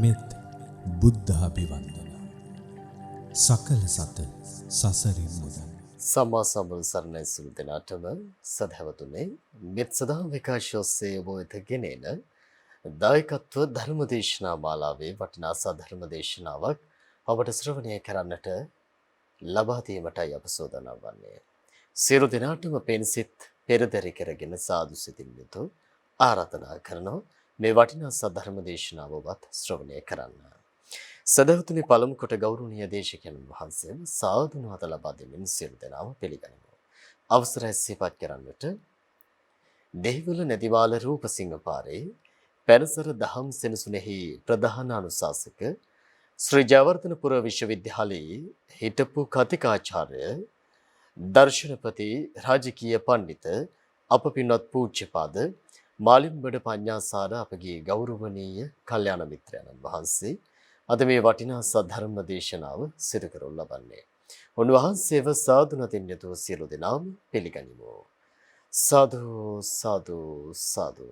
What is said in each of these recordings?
මෙත් බුද්ධාභිවන්දන සකල සත සසරින් මුදන්. සම්මා සම්බුදු සරණයි සියලු දෙනාටම සදහවතුනේ මෙත් සදා විකාශෝස්සේ ඔබ වෙත ගෙනෙන දායකත්ව ධර්මදේශනා මාලාවේ වටිනා සාධර්ම දේශනාවක් ඔබට ශ්‍රවණය කරන්නට ලබා දීමටයි අප සූදානම් වන්නේ. සියලු දෙනාටම පෙන්සිට පෙරදරි කරගෙන සාදු සිතින් යුතු ආරාධනා කරනවා මේ වටිනා සාධර්ම දේශනාව ඔබත් ශ්‍රවණය කරන්න. සදහතුනි පළමු කොට ගෞරවනීය දේශකයන් වහන්සේ සාදු නාද ලබා දෙමින් සියලු දෙනාම පිළිගනිමු. අවසරයි සිහිපත් කරන්නට දෙහිවල නැදිවාල රූපසිංහ පාරේ පැනසර දහම් සෙනසුනේහි ප්‍රධාන අනුශාසක ශ්‍රී ජයවර්ධනපුර විශ්වවිද්‍යාලයේ හිටපු කතිකාචාර්ය දර්ශනපති රාජකීය පඬිත අප පින්වත් පූජ්‍යපාද මාලිම්බඩ පඤ්ඤාසාර අපගේ ගෞරවනීය කල්යාණ මිත්‍රයන්න් වහන්සේ අද මේ වටිනා සද්ධර්ම දේශනාව සිදු කරනු ලබන්නේ. උන්වහන්සේව සාදු නදින් යතු සියලු දෙනාම පිළිගනිමු. සාදු සාදු සාදු.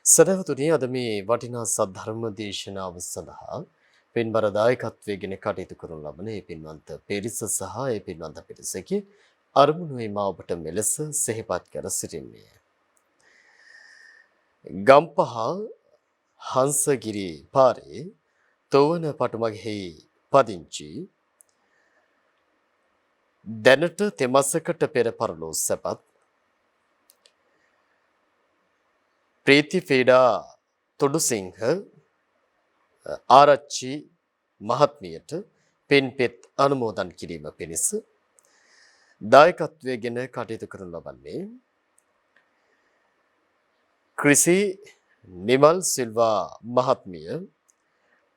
සදහතුනි අද මේ වටිනා සද්ධර්ම දේශනාව සඳහා පින්බර දායකත්වයෙන් කටයුතු කරනු ලබන මේ පින්වන්ත පිරිස සහ ඒ පින්වන්ත පිරිසකේ අරමුණුයි මා ඔබට මෙලෙස සිහිපත් කර සිටින්නේ. ගම්පහ හංසගිරි පාරේ තෝවන පටුමගෙහි පදිංචි දැනට තෙමසකට පෙර පරලෝ සැපත් ප්‍රීති ෆීඩා තොඩුසිංහ ආරච්චි මහත්මියට පින්පෙත් අනුමෝදන් කිරීම පිණිස දායකත්වයෙන් කටයුතු කරනු ලබන්නේ ක්‍රිසි නිමල් සිල්වා මහත්මිය,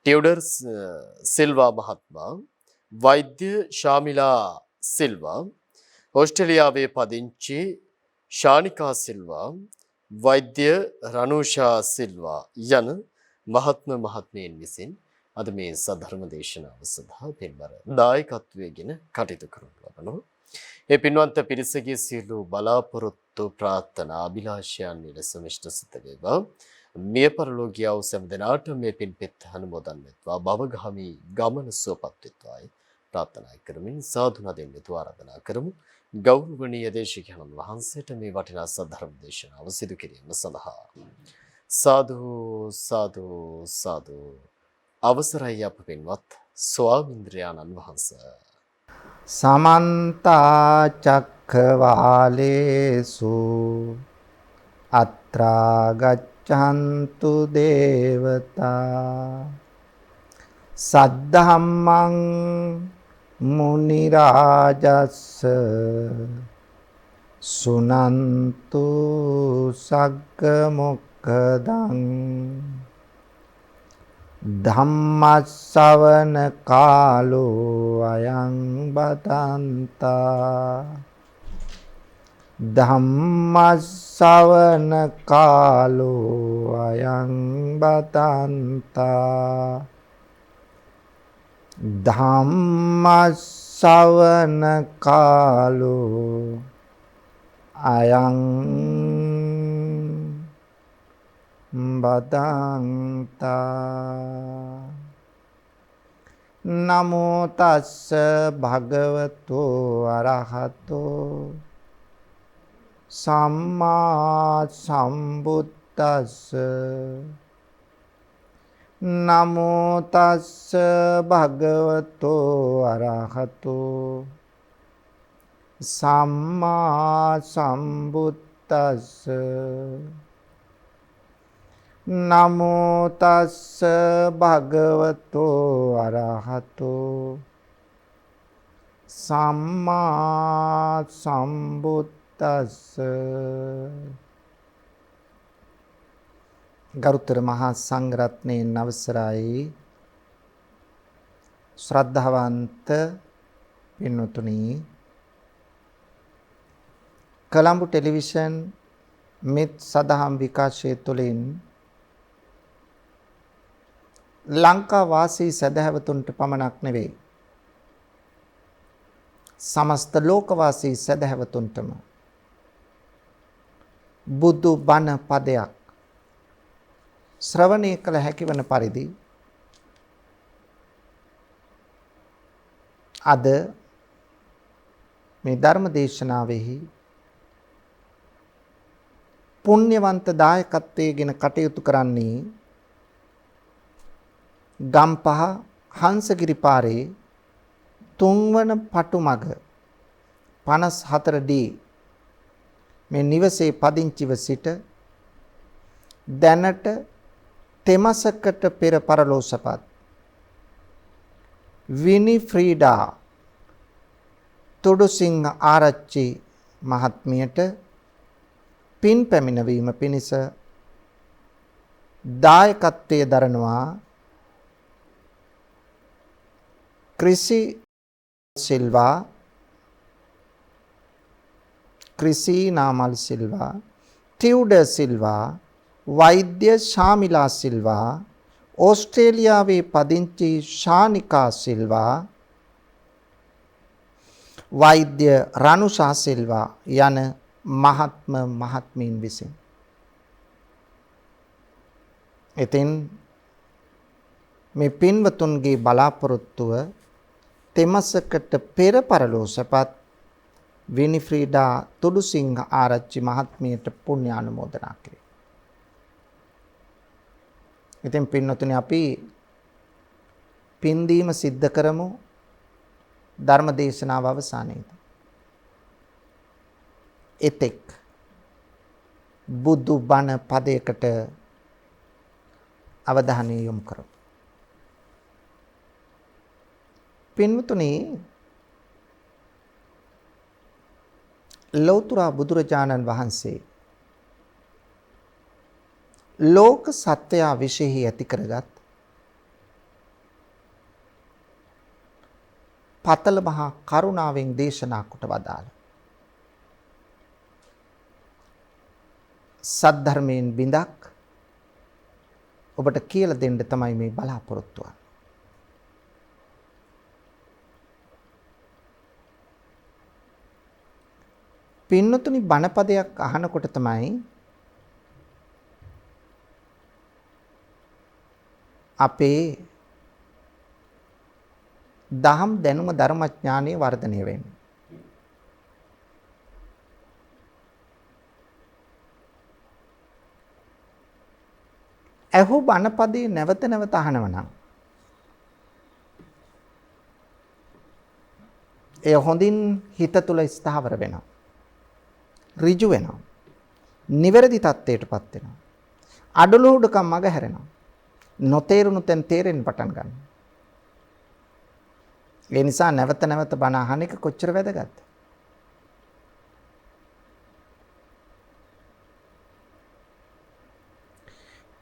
ටියුඩර් සිල්වා මහත්මයා, වෛද්‍ය ශාමිලා සිල්වා, ඕස්ට්‍රේලියාවේ පදිංචි ශානිකා සිල්වා, වෛද්‍ය රනූෂා සිල්වා යන මහත්මයන් විසින් අද මේ සද්ධර්ම දේශනාව සඳහා පින්බර දායකත්වයෙන් කටයුතු කරනු ලබනවා. ඒ පින්වන්ත පිරිසගේ සියලු බලාපොරොත්තු ප්‍රාර්ථනා අභිලාෂයන් නිරසමිෂ්ඨ සිත වේවා. මිය පරලෝකීය වූ සෑම දිනාට මේ පින්පෙත් අනුමෝදන් වෙත්වා භවගාමි ගමන සුවපත් වෙත්වායි ප්‍රාර්ථනා කරමින් සාදු නදින් යතු ආරාධනා කරමු. ගෞරවනීය දේශකයන්න් වහන්සේට මේ වටිනා සද්ධර්ම දේශනාව සිදු කිරීම සඳහා සාදු සාදු සාදු. අවසරයි අප පින්වත් ස්වාමීන්ද්‍රයන්න් වහන්සේ. සමන්ත චක්ඛවාලේසු අත්‍රා ගච්ඡන්තු දේවතා සද්ධම්මං මුනි රාජස්ස සුනන්තු සග්ග මොක්ඛදං ධම්මස්සවන කාලෝ අයං බදන්තා ධම්මස්සවන කාලෝ අයං බදන්තා ධම්මස්සවන කාලෝ අයං බදන්තා. නමෝ තස්ස භගවතෝ අරහතෝ සම්මා සම්බුද්දස්ස. නමෝ තස්ස භගවතෝ අරහතෝ සම්මා සම්බුද්දස්ස. නමෝ තස්ස භගවතෝ අරහතෝ සම්මා සම්බුද්දස්ස. ගරුතර මහා සංඝරත්නයන් අවසරයි ශ්‍රද්ධාවන්ත පින්වතුනි, කොළඹ ටෙලිවිෂන් මෙත් සදහම් විකාශය තුළින් ලංකා වාසී සදහැවතුන්ට පමණක් නෙවෙයි, සමස්ත ලෝකවාසී සදහැවතුන්ටම බුදු බණ පදයක් ශ්‍රවණය කළ හැකි වන පරිදි අද මේ ධර්ම දේශනාවෙහි පුණ්‍යවන්ත දායකත්වයෙන් කටයුතු කරන්නේ ගම්පහ හංසගිරි පාරේ 3 වන පටුමග 54D මේ නිවසේ පදිංචිව සිට දැනට තෙමසකට පෙර පරලෝසපත් විනිෆ්‍රීඩා තුඩුසිංහ ආරච්චි මහත්මියට පින් පැමිණවීම පිණිස දායකත්වයේ දරනවා ක්‍රිසි සිල්වා, ක්‍රිසි නාමල් සිල්වා, ටියුඩර් සිල්වා, වෛද්‍ය ශාමිලා සිල්වා, ඕස්ට්‍රේලියාවේ පදිංචි ශානිකා සිල්වා, වෛද්‍ය රනුෂා සිල්වා යන මහත්ම මහත්මීන් විසින්. ඉතින් මේ පින්වතුන්ගේ බලාපොරොත්තුව තෙමසකට පෙර පරලෝසපත් විනිෆ්‍රීඩා තුඩුසිංහ ආරච්චි මහත්මියට පුණ්‍යානුමෝදනා කරේ. ඉතින් පින්වතුනි අපි පින්දීම සිද්ධ කරමු ධර්ම දේශනාව අවසානයේදී. එතෙක් බුදු බණ පදයකට අවධානය යොමු කරමු. පින්වතුනි ලෞතර බුදුරජාණන් වහන්සේ ලෝක සත්‍යය විශේෂයි ඇති කරගත් පතල මහා කරුණාවෙන් දේශනා කොට වදාළ සද්ධර්මයෙන් බිඳක් ඔබට කියලා දෙන්න තමයි මේ බලාපොරොත්තුව. පින්නතුනි බණපදයක් අහනකොට තමයි අපේ දහම් දැනුම ධර්මඥානය වර්ධනය වෙන්නේ. ඇහු බණපදේ නැවත නැවත අහනවා නම් එය හොඳින් හිත තුල ස්ථාවර වෙනවා. ඍජු වෙනවා. නිවැරදි තත්ත්වයටපත් වෙනවා. අඩලුහුඩකම් මග හැරෙනවා. නොතේරුණු තැන් තේරෙන්න පටන් ගන්නවා. ඒ නිසා නැවත නැවත බණ අහන එක කොච්චර වැදගත්ද?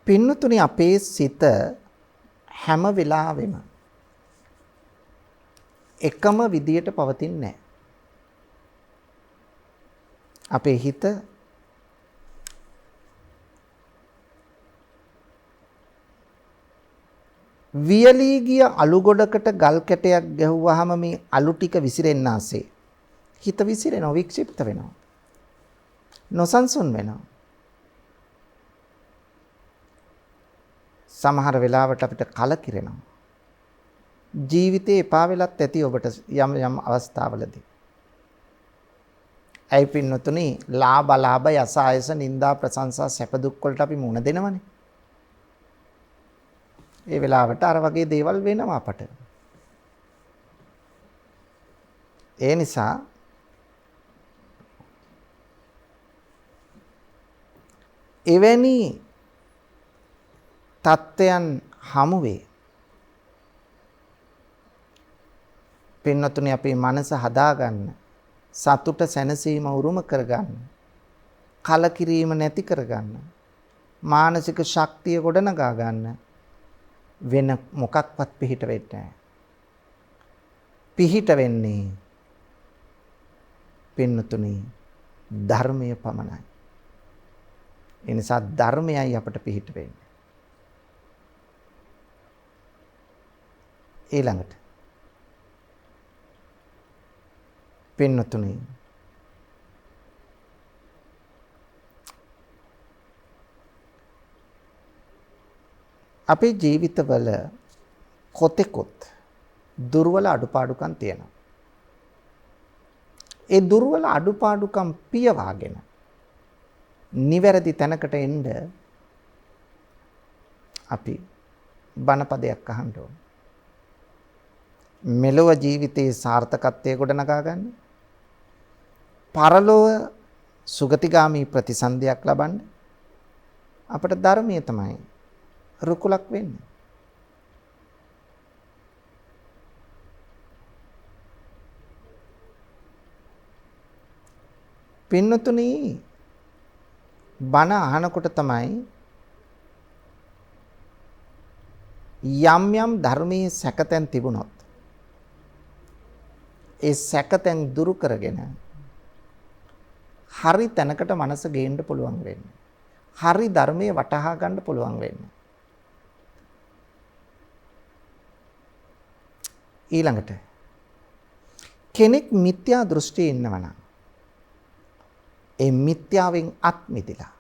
පින්නතුනි අපේ සිත හැම වෙලාවෙම එකම විදියට පවතින්නේ නැහැ. අපේ හිත වියලී ගිය අලු ගොඩකට ගල් කැටයක් ගැහුවාම මේ අලු ටික විසිරෙන්න ආසේ හිත විසිරෙනවා, වික්ෂිප්ත වෙනවා, නොසන්සුන් වෙනවා. සමහර වෙලාවට අපිට කලකිරෙනවා. ජීවිතේ එපා වෙලත් ඇති ඔබට යම් යම් අවස්ථාවලදී. ඇයි පින්නතුනි ලාභ යස ආයස නිന്ദා ප්‍රශංසා සැප දුක් වලට අපි මුණ දෙනවනේ. ඒ වෙලාවට අර වගේ දේවල් වෙනවා අපට. ඒ නිසා එවැනි තත්ත්වයන් හමුවේ පින්නතුනි අපේ මනස හදාගන්න, සතුට සැනසීම උරුම කරගන්න, කලකිරීම නැති කරගන්න, මානසික ශක්තිය ගොඩනගා ගන්න වෙන මොකක්වත් පිහිට වෙන්නේ නැහැ. පිහිට වෙන්නේ පින්නතුනි ධර්මය පමණයි. ඒ නිසා ධර්මයයි අපට පිහිට වෙන්නේ. ඊළඟට පින්නතුනි අපේ ජීවිතවල කොතෙකුත් දුර්වල අඩුපාඩුකම් තියෙනවා. ඒ දුර්වල අඩුපාඩුකම් පියවාගෙන නිවැරදි තැනකට එන්න අපි බණපදයක් අහන්න ඕන. මෙලොව ජීවිතයේ සාර්ථකත්වයේ ගොඩනගා ගන්න. පරලොව සුගතිගාමී ප්‍රතිසන්දියක් ලබන්න අපට ධර්මයේ තමයි රුකුලක් වෙන්නේ. පින්නතුනි බණ අහනකොට තමයි යම් යම් ධර්මයේ සැකතෙන් තිබුණොත් ඒ සැකතෙන් දුරු කරගෙන හරි තැනකට මනස ගේන්න පුළුවන් වෙන්නේ. හරි ධර්මයේ වටහා ගන්න පුළුවන් වෙන්නේ. ඊළඟට කෙනෙක් මිත්‍යා දෘෂ්ටියේ ඉන්නවනම් ඒ මිත්‍යාවෙන් අත් මිදලා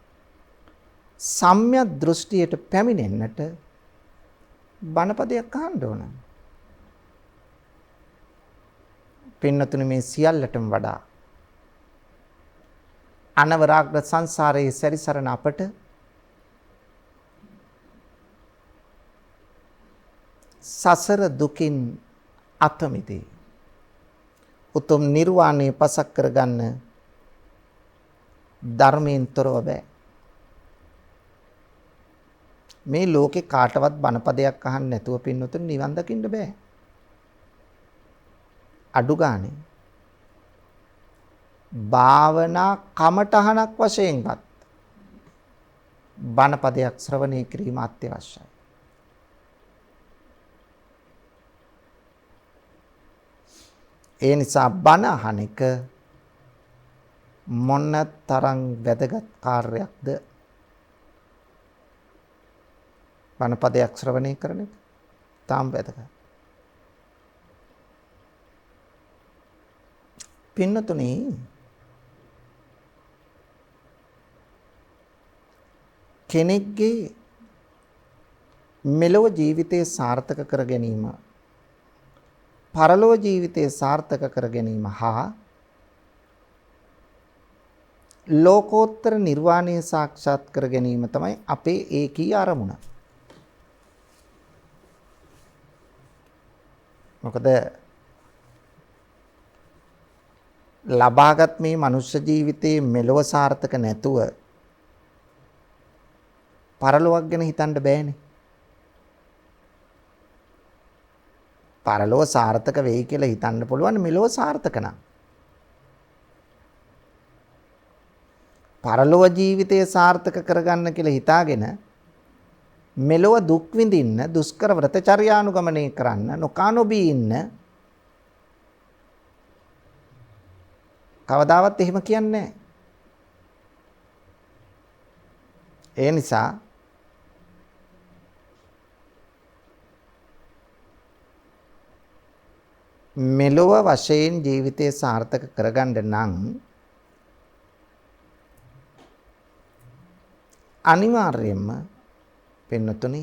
සම්‍යක් දෘෂ්ටියට පැමිණෙන්නට බණපදයක් අහන්න ඕන. පින්නතුනි මේ සියල්ලටම වඩා අනවරාග්‍ර සංසාරයේ සැරිසරන අපට සසර දුකින් අත මිදී උතුම් නිර්වාණය පසක් කරගන්න ධර්මයෙන් තොරව බෑ. මේ ලෝකේ කාටවත් බණපදයක් අහන්න නැතුව පින්නතුන් නිවන් දකින්න බෑ. අඩු ගානේ භාවනා කමඨහනක් වශයෙන්වත් බණපදයක් ශ්‍රවණය කිරීම අත්‍යවශ්‍යයි. ඒ නිසා බණ අහන එක මොන තරම් වැදගත් කාර්යයක්ද? බණපදයක් ශ්‍රවණය කරන එක තාම වැදගත්. පින්නතුනි කෙනෙක්ගේ මෙලොව ජීවිතය සාර්ථක කර ගැනීම පරලොව ජීවිතය සාර්ථක කර ගැනීම හා ලෝකෝත්තර නිර්වාණය සාක්ෂාත් කර ගැනීම තමයි අපේ ඒකී අරමුණ. මොකද ලබාගත් මේ මනුෂ්‍ය ජීවිතයේ මෙලොව සාර්ථක නැතුව පරලොවක් ගැන හිතන්න බෑනේ. පරලොව සාර්ථක වෙයි කියලා හිතන්න පුළුවන් මෙලොව සාර්ථක නම්. පරලොව ජීවිතය සාර්ථක කරගන්න කියලා හිතාගෙන මෙලොව දුක් විඳින්න දුෂ්කර ව්‍රතචර්යානුගමනය කරන්න නොකානොබී ඉන්න කවදාවත් එහෙම කියන්නේ නැහැ. ඒ නිසා මෙලොව වශයෙන් ජීවිතය සාර්ථක කරගන්න නම් අනිවාර්යයෙන්ම පින්නතුනි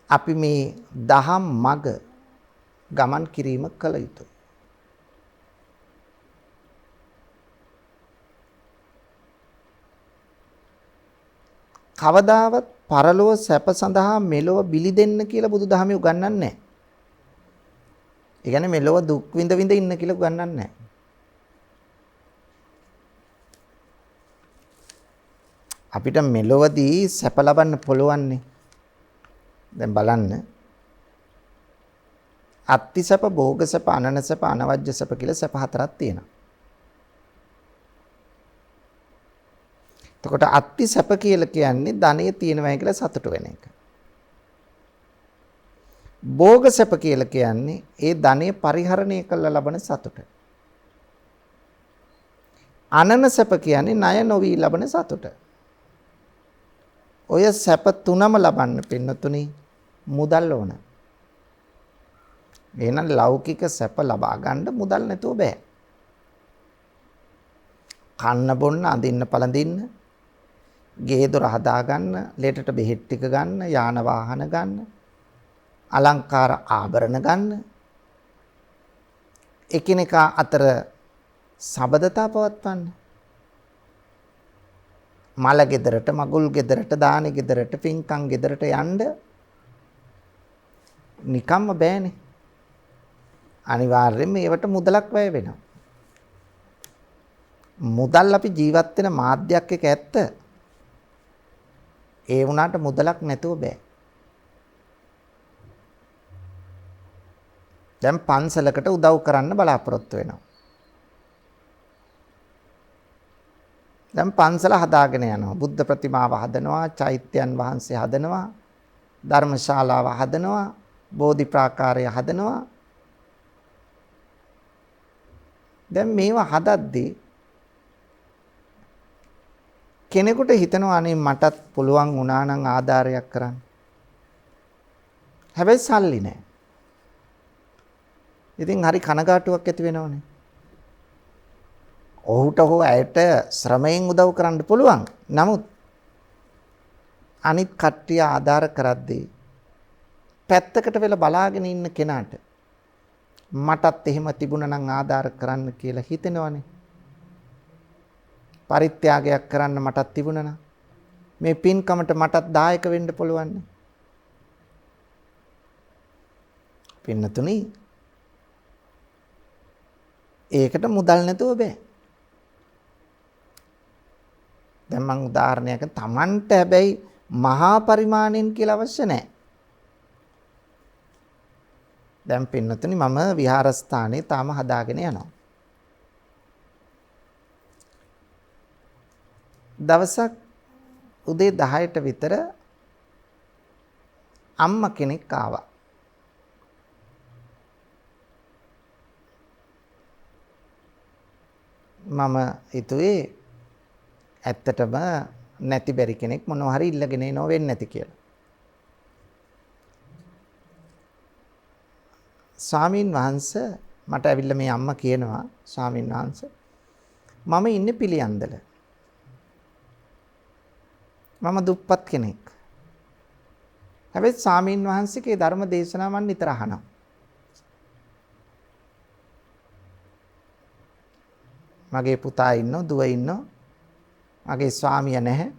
අපි මේ දහම් මඟ ගමන් කිරීම කළ යුතුයි. කවදාවත් පරලොව සැප සඳහා මෙලොව බිලි දෙන්න කියලා බුදුදහමේ උගන්වන්නේ නැහැ. ඒ කියන්නේ මෙලොව දුක් විඳ විඳ ඉන්න කියලා උගන්වන්නේ නැහැ. අපිට මෙලොවදී සැප ලබන්න පුළුවන්නේ. දැන් බලන්න. අත්ති සැප, භෝග සැප, අනන සැප, අනවජ්‍ය සැප කියලා සැප හතරක් තියෙනවා. එතකොට අත්ති සැප කියලා කියන්නේ ධනෙ තියෙනවා කියලා සතුට වෙන එක. භෝග සැප කියලා කියන්නේ ඒ ධනෙ පරිහරණය කරලා ලබන සතුට. අනන සැප කියන්නේ ණය නොවි ලබන සතුට. ඔය සැප තුනම ලබන්න පින්නතුනි මුදල් ඕන. එහෙනම් ලෞකික සැප ලබා ගන්න මුදල් නැතුව බෑ. කන්න බොන්න අඳින්න පළඳින්න ගේ දොර හදාගන්න, ලේටට බෙහෙත් ටික ගන්න, යාන වාහන ගන්න, අලංකාර ආභරණ ගන්න, එකිනෙකා අතර සබඳතා පවත්වන්න. මල ගෙදරට, මගුල් ගෙදරට, දානි ගෙදරට, පින්කම් ගෙදරට යන්න නිකම්ම බෑනේ. අනිවාර්යයෙන්ම ඒවට මුදලක් වැය වෙනවා. මුදල් අපි ජීවත් වෙන මාධ්‍යයක් එක ඇත්ත. ඒ වුණාට මුදලක් නැතුව බෑ. දැන් පන්සලකට උදව් කරන්න බලාපොරොත්තු වෙනවා. දැන් පන්සල හදාගෙන යනවා. බුද්ධ ප්‍රතිමාව හදනවා, චෛත්‍යයන් වහන්සේ හදනවා, ධර්මශාලාව හදනවා, බෝධි ප්‍රාකාරය හදනවා. දැන් මේවා හදද්දී කෙනෙකුට හිතනවා අනේ මටත් පුළුවන් වුණා නම් ආධාරයක් කරන්න. හැබැයි සල්ලි නැහැ. ඉතින් හරි කනගාටුවක් ඇති වෙනවනේ. ඔහුට හෝ ඇයට ශ්‍රමයෙන් උදව් කරන්න පුළුවන්. නමුත් අනිත් කට්ටිය ආධාර කරද්දී පැත්තකට වෙලා බලාගෙන ඉන්න කෙනාට මටත් එහෙම තිබුණා නම් ආධාර කරන්න කියලා හිතෙනවනේ. පරිත්‍යාගයක් කරන්න මටත් තිබුණා නම් මේ පින්කමට මටත් දායක වෙන්න පුළුවන්. පින්නතුනි ඒකට මුදල් නැතුව බෑ. දැන් මම උදාහරණයක් තමන්ට හැබැයි මහා පරිමාණයෙන් කියලා අවශ්‍ය නැහැ. දැන් පින්නතුනි මම විහාරස්ථානේ තාම හදාගෙන යනවා. දවසක් උදේ 10ට විතර අම්මා කෙනෙක් ආවා. මම හිතුවේ ඇත්තටම නැති බැරි කෙනෙක් මොනවා හරි ඉල්ලගෙන එනව වෙන්නේ නැති කියලා. ස්වාමීන් වහන්සේ මට ඇවිල්ලා මේ අම්මා කියනවා ස්වාමීන් වහන්සේ මම ඉන්නේ පිළියන්දල. මම දුප්පත් කෙනෙක්. හැබැයි ස්වාමීන් වහන්සේගේ ධර්ම දේශනා මම නිතර අහනවා. මගේ පුතා ඉන්නෝ, දුව ඉන්නෝ. මගේ ස්වාමියා නැහැ.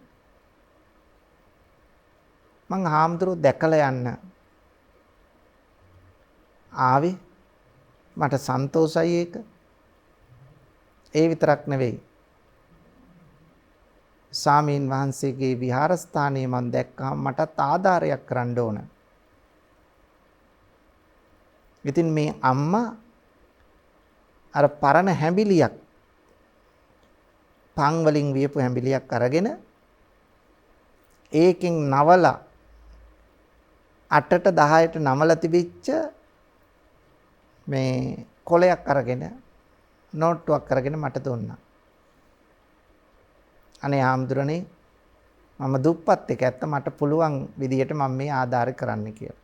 මං හාමුදුරුවෝ දැකලා යන්න ආවේ. මට සන්තෝෂයි ඒක. ඒ විතරක් නෙවෙයි. ස්වාමීන් වහන්සේගේ විහාරස්ථානයේ මම දැක්කම මටත් ආධාරයක් කරන්න ඕන. ඉතින් මේ අම්මා අර පරණ හැඹිලියක් පන් වලින් වියපු හැඹිලියක් අරගෙන ඒකෙන් නවලා 8ට 10ට නමලා තිබිච්ච මේ කොලයක් අරගෙන නෝට්ටුවක් අරගෙන මට දුන්නා. අනේ ආම්දුරනේ මම දුප්පත් එක ඇත්ත මට පුළුවන් විදියට මම මේ ආධාර කරන්න කියලා.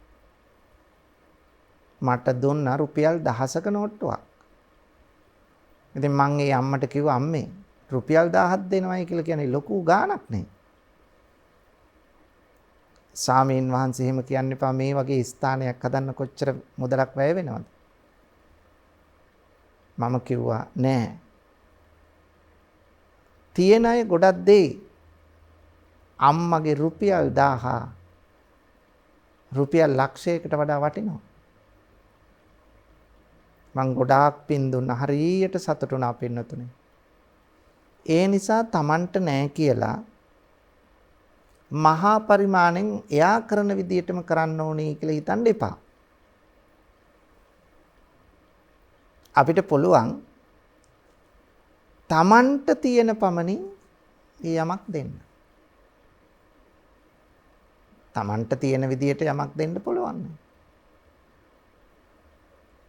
මට දුන්න රුපියල් 1000ක නෝට්ටුවක්. ඉතින් මං ඒ අම්මට කිව්වා අම්මේ රුපියල් 1000ක් දෙනවයි කියලා කියන්නේ ලොකු ගාණක් නේ. ස්වාමීන් වහන්සේ එහෙම කියන්න එපා මේ වගේ ස්ථානයක් හදන්න කොච්චර මුදලක් වැය වෙනවද? මම කිව්වා නෑ. තියෙන අය ගොඩක් දෙයි. අම්මගේ රුපියල් 1000 රුපියල් ලක්ෂයකට වඩා වටිනවා. මං ගොඩාක් පින් දුන්නා. හරියට සතුටු වුණා පින්නතුනේ. ඒ නිසා Tamanට නෑ කියලා මහා පරිමාණෙන් එයා කරන විදියටම කරන්න ඕනේ කියලා හිතන්න එපා. අපිට පුළුවන් Tamanට තියෙන පමණින් යමක් දෙන්න. Tamanට තියෙන විදියට යමක් දෙන්න පුළුවන්.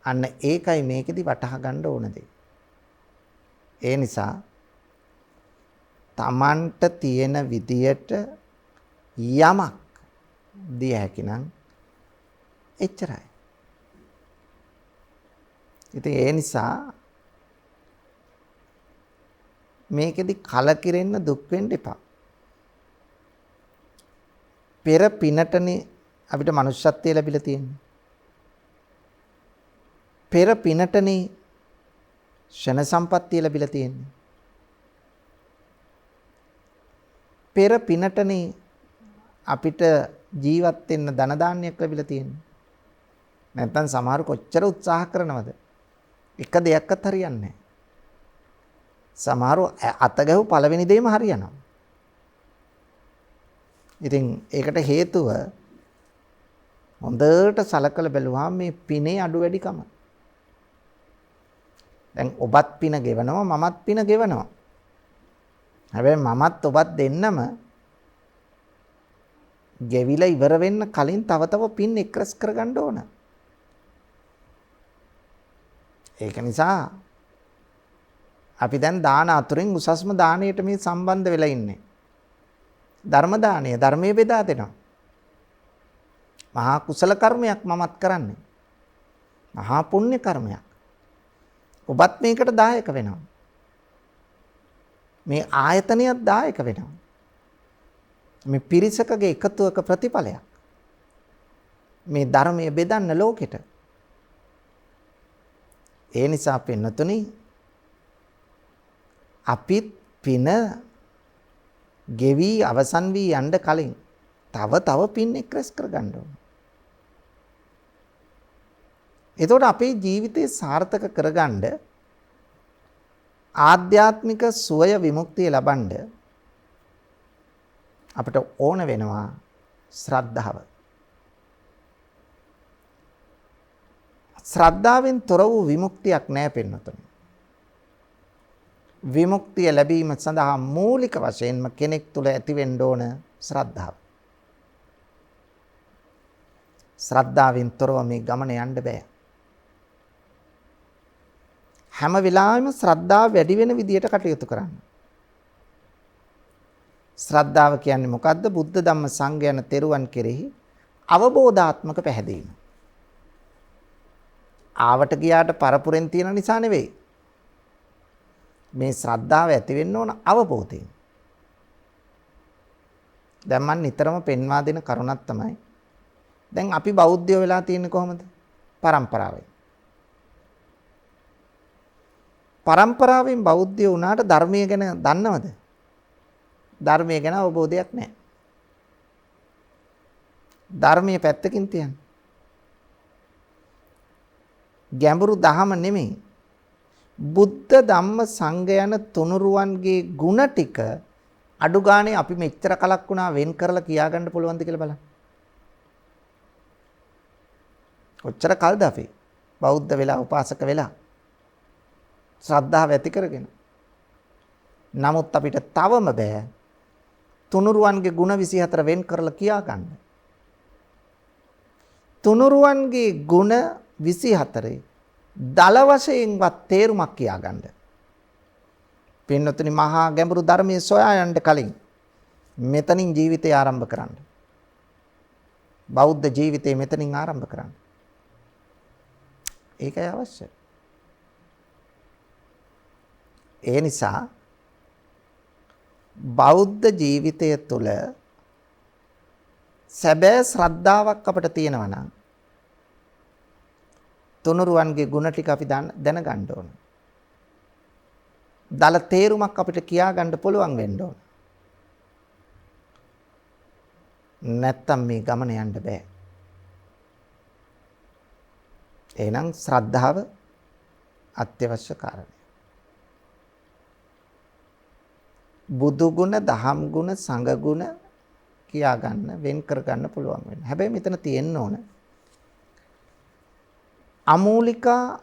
අන්න ඒකයි මේකෙදි වටහා ගන්න ඕන දේ. ඒ නිසා Tamanට තියෙන විදියට යමක් දිය හැකි නම් එච්චරයි. ඉතින් ඒ නිසා මේකෙදි කලකිරෙන්න දුක් වෙන්න එපා. පෙර පිනටනේ අපිට මනුෂ්‍යත්වය ලැබිලා තියෙන්නේ. පෙර පිනටනේ ෂණ සම්පත්තිය ලැබිලා තියෙන්නේ. පෙර පිනටනේ අපිට ජීවත් වෙන්න ධන දාන්නයක් ලැබිලා තියෙන්නේ. නැත්නම් සමහර කොච්චර උත්සාහ කරනවද? එක දෙයක්වත් හරියන්නේ නැහැ. සමහර අත ගැහුව පළවෙනි දෙයම හරියනවා. ඉතින් ඒකට හේතුව හොඳට සලකලා බැලුවාම මේ පිනේ අඩු වැඩිකම. දැන් ඔබත් පින ගෙවනවා මමත් පින ගෙවනවා. හැබැයි මමත් ඔබත් දෙන්නම ගෙවිලා ඉවර වෙන්න කලින් තව තව පින් එක්රස් කරගන්න ඕන. ඒක නිසා අපි දැන් දාන අතුරින් උසස්ම දාණයට මේ සම්බන්ධ වෙලා ඉන්නේ. ධර්ම දාණය ධර්මයේ බෙදා දෙනවා. මහා කුසල කර්මයක් මමත් කරන්නේ. මහා පුණ්‍ය කර්මයක්. ඔබත් මේකට දායක වෙනවා. මේ ආයතනයත් දායක වෙනවා. මේ පිරිසකගේ එකතුවක ප්‍රතිඵලයක්. මේ ධර්මයේ බෙදන්න ලෝකෙට. ඒ නිසා පින්නතුනි අපිත් පින ගෙවි අවසන් වී යන්න කලින් තව පින් එක්රැස් කරගන්න ඕන. එතකොට අපේ ජීවිතේ සාර්ථක කරගන්න ආධ්‍යාත්මික සුවය විමුක්තිය ලබන්න අපිට ඕන වෙනවා ශ්‍රද්ධාව. ශ්‍රද්ධාවෙන් තොර වූ විමුක්තියක් නැහැ පින්නතුනි. විමුක්තිය ලැබීම සඳහා මූලික වශයෙන්ම කෙනෙක් තුළ ඇති වෙන්න ඕන ශ්‍රද්ධාව. ශ්‍රද්ධාවෙන් තොරව මේ ගමන යන්න බෑ. හැම වෙලාවෙම ශ්‍රද්ධාව වැඩි වෙන විදියට කටයුතු කරන්න. ශ්‍රද්ධාව කියන්නේ මොකද්ද? බුද්ධ ධම්ම සංඝ යන තෙරුවන් කෙරෙහි අවබෝධාත්මක පැහැදීම. ආවට ගියාට පරපුරෙන් තියෙන නිසා නෙවෙයි. මේ ශ්‍රද්ධාව ඇති වෙන්න ඕන අවබෝධයෙන්. දැන් මම නිතරම පෙන්වා දෙන කරුණක් තමයි. දැන් අපි බෞද්ධයෝ වෙලා තියෙන්නේ කොහොමද? පරම්පරාවෙන්. පරම්පරාවෙන් බෞද්ධයෝ වුණාට ධර්මය ගැන දන්නවද? ධර්මය ගැන අවබෝධයක් නැහැ. ධර්මයේ පැත්තකින් තියන්න. ගැඹුරු දහම නෙමෙයි. බුද්ධ ධම්ම සංඝ යන තුනුරුවන්ගේ ಗುಣ ටික අඩු ගානේ අපි මෙච්චර කලක් වුණා වෙන් කරලා කියා ගන්න පුළුවන්ද කියලා බලන්න. කොච්චර කල්ද අපි බෞද්ධ වෙලා උපාසක වෙලා ශ්‍රද්ධාව ඇති කරගෙන. නමුත් අපිට තවම බෑ තුනුරුවන්ගේ ಗುಣ 24 වෙන් කරලා කියා ගන්න. තුනුරුවන්ගේ ಗುಣ 24 දල වශයෙන්වත් තේරුමක් කියා ගන්න. පින්නතුනි මහා ගැඹුරු ධර්මයේ සොයා යන්න කලින් මෙතනින් ජීවිතය ආරම්භ කරන්න. බෞද්ධ ජීවිතය මෙතනින් ආරම්භ කරන්න. ඒකයි අවශ්‍ය. ඒ නිසා බෞද්ධ ජීවිතය තුළ සැබෑ ශ්‍රද්ධාවක් අපිට තියෙනවා නම් තුනුරුවන්ගේ ගුණ ටික අපි දැනගන්න ඕන. දල තේරුමක් අපිට කියා ගන්න පුළුවන් වෙන්න ඕන. නැත්තම් මේ ගමන යන්න බෑ. එහෙනම් ශ්‍රද්ධාව අත්‍යවශ්‍ය කාරණය. බුදු ගුණ, දහම් ගුණ, සංඝ ගුණ කියා ගන්න, වෙන් කර ගන්න පුළුවන් වෙන. හැබැයි මෙතන තියෙන්න ඕන අමූලිකා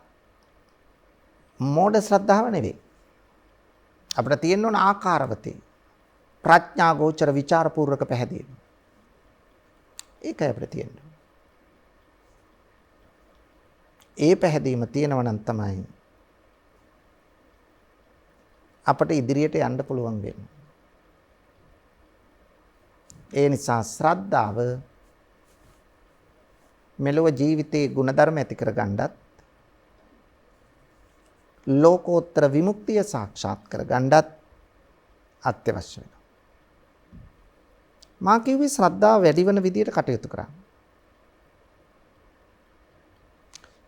මෝඩ ශ්‍රද්ධාව නෙවෙයි. අපිට තියෙන්න ඕන ආකාරවතී ප්‍රඥා ගෝචර විචාරපූර්වක පැහැදීම. ඒකයි අපිට තියෙන්න. ඒ පැහැදීම තියෙනවා නම් තමයි අපට ඉදිරියට යන්න පුළුවන් වෙන්නේ. ඒ නිසා ශ්‍රද්ධාව මෙලොව ජීවිතයේ ගුණධර්ම ඇති කර ගන්නත් ලෝකෝත්තර විමුක්තිය සාක්ෂාත් කර ගන්නත් අත්‍යවශ්‍ය වෙනවා. මා කිව්වේ ශ්‍රද්ධාව වැඩි වෙන විදියට කටයුතු කරන්න.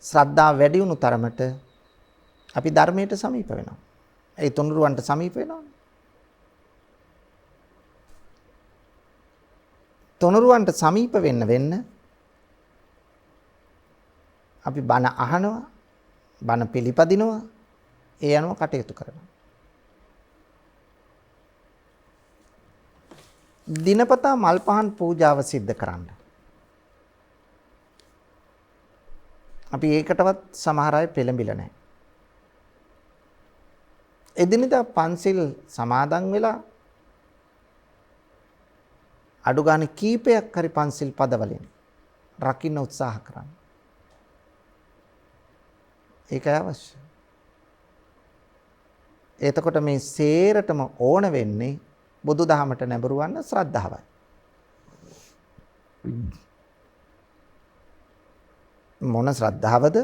ශ්‍රද්ධාව වැඩි වුණු තරමට අපි ධර්මයට සමීප වෙනවා. ඒ තුනුරුවන්ට සමීප වෙනවා. තුනුරුවන්ට සමීප වෙන්න අපි බණ අහනවා, බණ පිළිපදිනවා, ඒ අනුව කටයුතු කරනවා. දිනපතා මල් පහන් පූජාව සිද්ධ කරන්න. අපි ඒකටවත් සමහර අය පෙළඹිලා නැහැ. එදිනෙදා පන්සිල් සමාදන් වෙලා අඩු ගානේ කීපයක් හරි පන්සිල් පදවලින් රකින්න උත්සාහ කරන්න. ඒකයි අවශ්‍ය. එතකොට මේ සේරටම ඕන වෙන්නේ බුදුදහමට නැඹුරු වන්න ශ්‍රද්ධාවයි. මොන ශ්‍රද්ධාවද?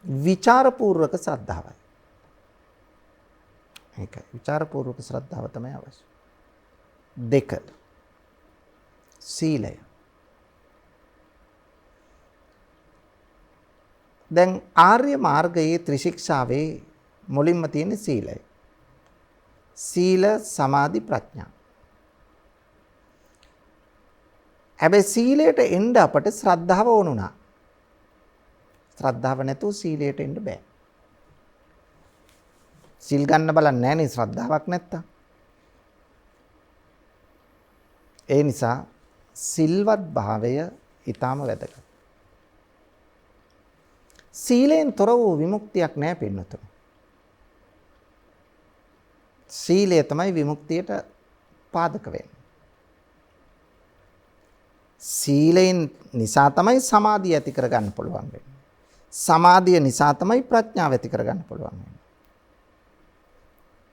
විචාරපූර්වක ශ්‍රද්ධාවයි. ඒකයි විචාරපූර්වක ශ්‍රද්ධාව තමයි අවශ්‍ය. 2 සීලය. දැන් ආර්ය මාර්ගයේ ත්‍රිශික්ෂාවේ මුලින්ම තියෙන සීලය. සීල සමාධි ප්‍රඥා. හැබැයි සීලයට එන්න අපට ශ්‍රද්ධාව ඕනුණා. ශ්‍රද්ධාව නැතුව සීලයට එන්න බෑ. සිල් ගන්න බලන්නේ නැහනේ ශ්‍රද්ධාවක් නැත්තම්. ඒ නිසා සිල්වත් භාවය ඊටාම වැදගත්. සීලෙන් තොර වූ විමුක්තියක් නැහැ පින්නතුනි. සීලය තමයි විමුක්තියට පාදක වෙන්නේ. සීලෙන් නිසා තමයි සමාධිය ඇති කරගන්න පුළුවන් වෙන්නේ. සමාධිය නිසා තමයි ප්‍රඥාව ඇති කරගන්න පුළුවන් වෙන්නේ.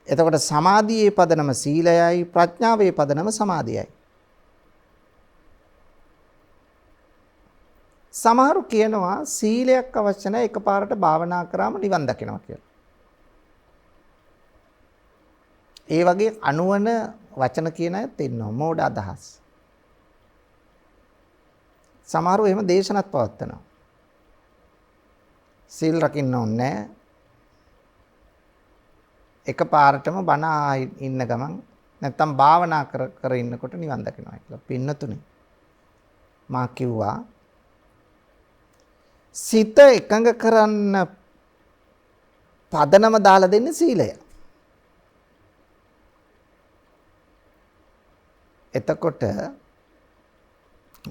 එතකොට සමාධියේ පදනම සීලයයි, ප්‍රඥාවේ පදනම සමාධියයි. සමහරු කියනවා සීලයක් අවශ්‍ය නැහැ, එකපාරට භාවනා කරාම නිවන් දකිනවා කියලා. ඒ වගේ අනුවන වචන කියන අයත් ඉන්නවා, මෝඩ අදහස්. සමහරව එහෙම දේශනත් පවත්වනවා. සීල් රකින්න ඕනේ නැහැ. එකපාරටම බණ ඉන්න ගමන් නැත්තම් භාවනා කර ඉන්නකොට නිවන් දකිනවා කියලා. පින්නතුනේ මා කිව්වා සිත එකඟ කරන්න පදනම දාලා දෙන්නේ සීලය. එතකොට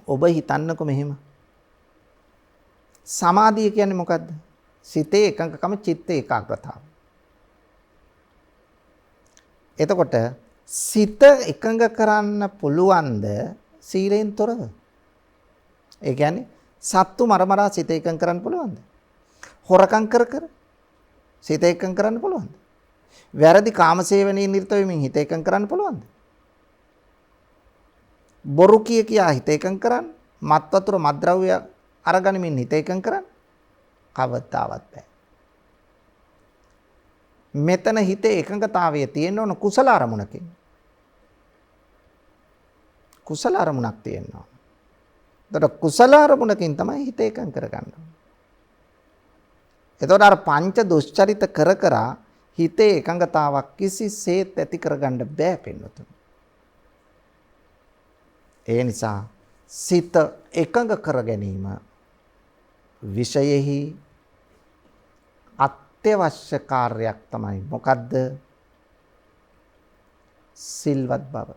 ඔබ හිතන්නකො මෙහෙම. සමාධිය කියන්නේ මොකද්ද? සිතේ එකඟකම, චිත්ත ඒකාග්‍රතාව. එතකොට සිත එකඟ කරන්න පුළුවන්ද සීලෙන් තොරව? ඒ කියන්නේ සත්තු මරමරා සිත එකඟ කරන්න පුළුවන්ද? හොරකම් කර සිත එකඟ කරන්න පුළුවන්ද? වැරදි කාමසේවනයේ නිරත වෙමින් හිත එකඟ කරන්න පුළුවන්ද? බොරු කියා හිත එකඟ කරන්න, මත් වතුර මත්ද්‍රව්‍ය අරගනිමින් හිත එකඟ කරන්න කවදාවත් බෑ. මෙතන හිතේ එකඟතාවය තියෙන්න ඕන කුසල අරමුණකින්. කුසල අරමුණක් තියෙන්න ඕන. එතකොට කුසල අරමුණකින් තමයි හිත එකඟ කරගන්න ඕන. එතකොට අර පංච දුෂ්චරිත කර හිතේ එකඟතාවක් කිසිසේත් ඇති කරගන්න බෑ පින්නතුනි. ඒ නිසා සිත එකඟ කර ගැනීම විෂයෙහි අත්‍යවශ්‍ය කාර්යයක් තමයි. මොකද්ද? සිල්වත් බව.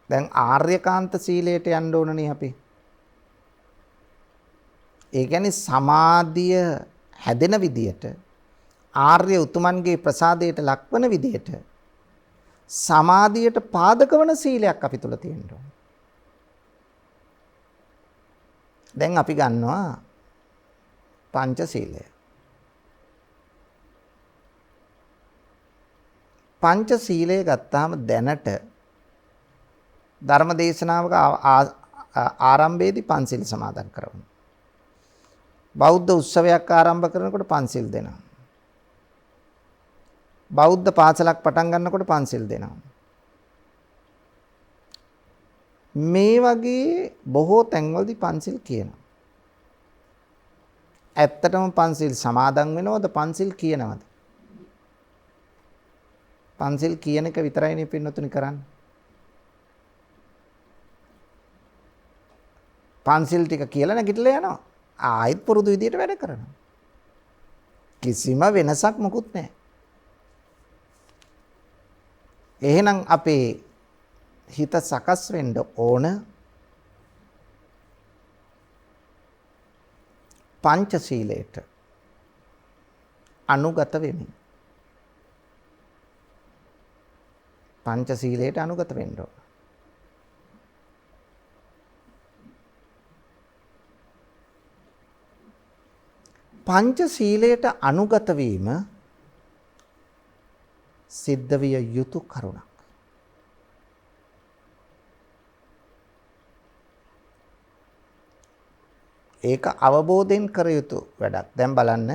දැන් ආර්යකාන්ත සීලයට යන්න ඕනනේ අපි. ඒ කියන්නේ සමාධිය හැදෙන විදියට, ආර්ය උතුමන්ගේ ප්‍රසාදයට ලක්වන විදියට සමාධියට පාදක වන සීලයක් අපි තුල තියෙන්න ඕන. දැන් අපි ගන්නවා පංචශීලය. පංචශීලය ගත්තාම දැනට ධර්ම දේශනාවක ආරම්භයේදී පන්සිල් සමාදන් කරනවා. බෞද්ධ උත්සවයක් ආරම්භ කරනකොට පන්සිල් දෙනවා. බෞද්ධ පාසලක් පටන් ගන්නකොට පන්සිල් දෙනවා. මේ වගේ බොහෝ තැන්වලදී පන්සිල් කියනවා. ඇත්තටම පන්සිල් සමාදන් වෙනවද පන්සිල් කියනවද? පන්සිල් කියන එක විතරයිනේ පින්නතුනි කරන්නේ. පන්සිල් ටික කියලා නැගිටලා යනවා. ආයෙත් පුරුදු විදියට වැඩ කරනවා. කිසිම වෙනසක් මොකුත් නැහැ. එහෙනම් අපේ හිත සකස් වෙන්න ඕන පංචශීලයට අනුගත වෙමින්. පංචශීලයට අනුගත වෙන්න ඕන. පංචශීලයට අනුගත වීම සිද්ධ විය යුතු කරුණක්. ඒක අවබෝධයෙන් කර යුතු වැඩක්. දැන් බලන්න